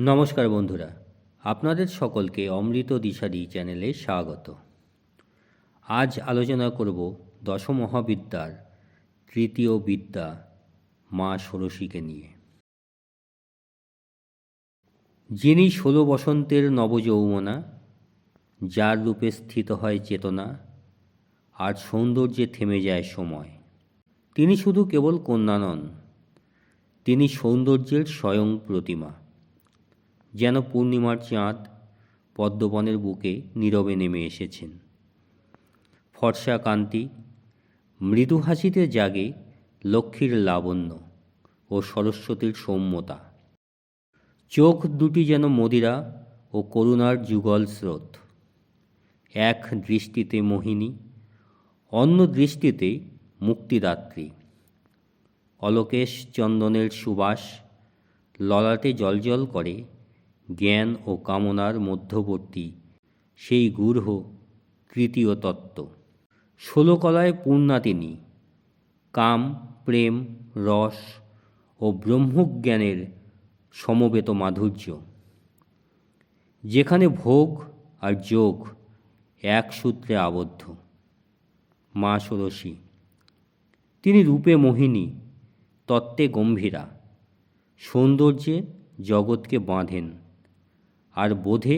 নমস্কার বন্ধুরা, আপনাদের সকলকে অমৃত দিশারি চ্যানেলে স্বাগত। আজ আলোচনা করব দশমহাবিদ্যার তৃতীয় বিদ্যা মা ষোড়শীকে নিয়ে। যিনি 16 বসন্তের নবযৌবনা, যার রূপে স্থিত হয় চেতনা আর সৌন্দর্যে থেমে যায় সময়। তিনি শুধু কেবল কন্যা নন, তিনি সৌন্দর্যের স্বয়ং প্রতিমা। যেন পূর্ণিমার চাঁদ পদ্মবনের বুকে নীরবে নেমে এসেছেন। ফর্সা কান্তি, মৃদু হাসিতে জাগে লক্ষ্মীর লাবণ্য ও সরস্বতীর সৌম্যতা। চোখ দুটি যেন মদিরা ও করুণার যুগল স্রোত। এক দৃষ্টিতে মোহিনী, অন্য দৃষ্টিতে মুক্তিদাত্রী। অলোকেশ চন্দনের সুবাস ললাটে জ্বলজ্বল করে জ্ঞান ও কামনার মধ্যবর্তী সেই গূঢ় তৃতীয় তত্ত্ব। 16 কলায় পূর্ণা তিনি, কাম, প্রেম, রস ও ব্রহ্মজ্ঞানের সমবেত মাধুর্য। যেখানে ভোগ আর যোগ এক সূত্রে আবদ্ধ। মা ষোড়শী, তিনি রূপে মোহিনী, তত্ত্বে গম্ভীরা, সৌন্দর্যে জগৎকে বাঁধেন আর বোধে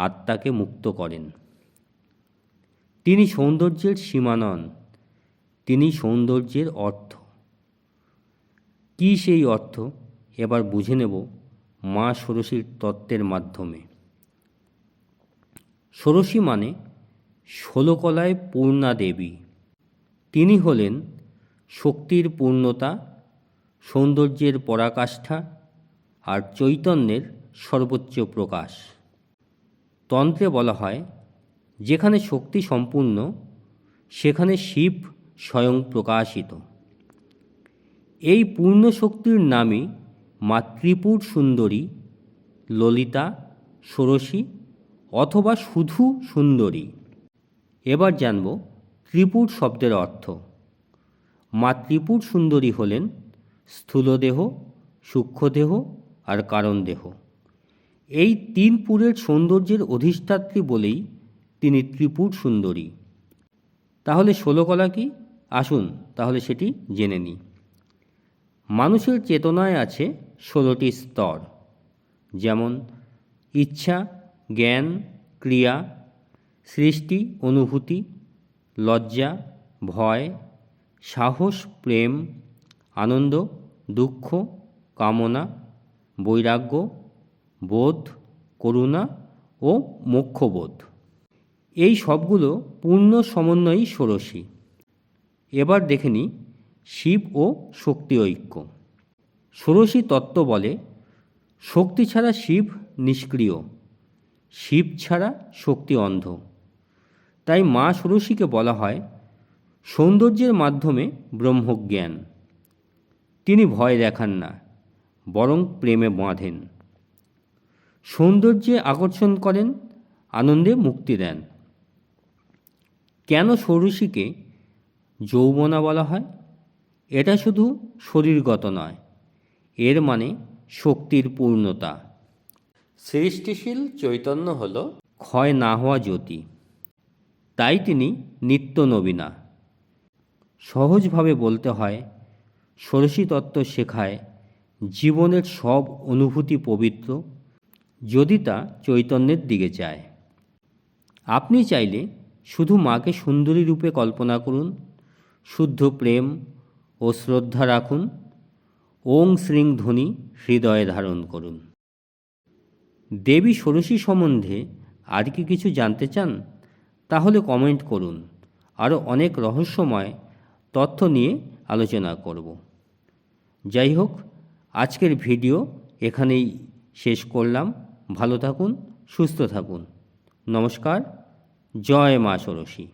আত্মাকে মুক্ত করেন। তিনি সৌন্দর্যের সীমা নন, তিনি সৌন্দর্যের অর্থ। কি সেই অর্থ এবার বুঝে নেব মা ষোড়শীর তত্ত্বের মাধ্যমে। ষোড়শী মানে 16 কলায় পূর্ণা দেবী। তিনি হলেন শক্তির পূর্ণতা, সৌন্দর্যের পরাকাষ্ঠা আর চৈতন্যের সর্বোচ্চ প্রকাশ। তন্ত্রে বলা হয়, যেখানে শক্তি সম্পূর্ণ সেখানে শিব স্বয়ং প্রকাশিত। এই পূর্ণ শক্তির নামই মা ত্রিপুর সুন্দরী, ললিতা, ষোড়শী অথবা শুধু সুন্দরী। এবার জানব ত্রিপুর শব্দের অর্থ। মা ত্রিপুর সুন্দরী হলেন স্থূলদেহ, সূক্ষ্মদেহ আর কারণদেহ। এই 3 পুরের সৌন্দর্যের অধিষ্ঠাত্রী বলেই তিনি ত্রিপুর সুন্দরী। তাহলে 16 কলা কি? আসুন তাহলে সেটি জেনে নিই। মানুষের চেতনায় আছে 16টি স্তর, যেমন ইচ্ছা, জ্ঞান, ক্রিয়া, সৃষ্টি, অনুভূতি, লজ্জা, ভয়, সাহস, প্রেম, আনন্দ, দুঃখ, কামনা, বৈরাগ্য, বোধ, করুণা ও মোক্ষবোধ। এই সবগুলো পূর্ণ সমন্বয়ই ষোড়শী। এবার দেখে নিই শিব ও শক্তি ঐক্য। ষোড়শী তত্ত্ব বলে, শক্তি ছাড়া শিব নিষ্ক্রিয়, শিব ছাড়া শক্তি অন্ধ। তাই মা ষোড়শীকে বলা হয় সৌন্দর্যের মাধ্যমে ব্রহ্মজ্ঞান। তিনি ভয় দেখান না, বরং প্রেমে বাঁধেন। সৌন্দর্যে আকর্ষণ করেন, আনন্দে মুক্তি দেন। কেন ষোড়শীকে যৌবনা বলা হয়? এটা শুধু শরীরগত নয়, এর মানে শক্তির পূর্ণতা। সৃষ্টিশীল চৈতন্য হল ক্ষয় না হওয়া জ্যোতি, তাই তিনি নিত্য নবীনা। সহজভাবে বলতে হয়, ষোড়শী তত্ত্ব শেখায় জীবনের সব অনুভূতি পবিত্র, যদি তা চৈতন্যের দিকে যায়। আপনি চাইলে শুধু মাকে সুন্দরী রূপে কল্পনা করুন, শুদ্ধ প্রেম ও শ্রদ্ধা রাখুন, ওং শ্রীং ধ্বনি হৃদয়ে ধারণ করুন। দেবী ষোড়শী সম্বন্ধে আর কি কিছু জানতে চান? তাহলে কমেন্ট করুন, আরও অনেক রহস্যময় তথ্য নিয়ে আলোচনা করব। যাই হোক, আজকের ভিডিও এখানেই শেষ করলাম। ভালো থাকুন, সুস্থ থাকুন। নমস্কার। জয় মা ষোড়শী।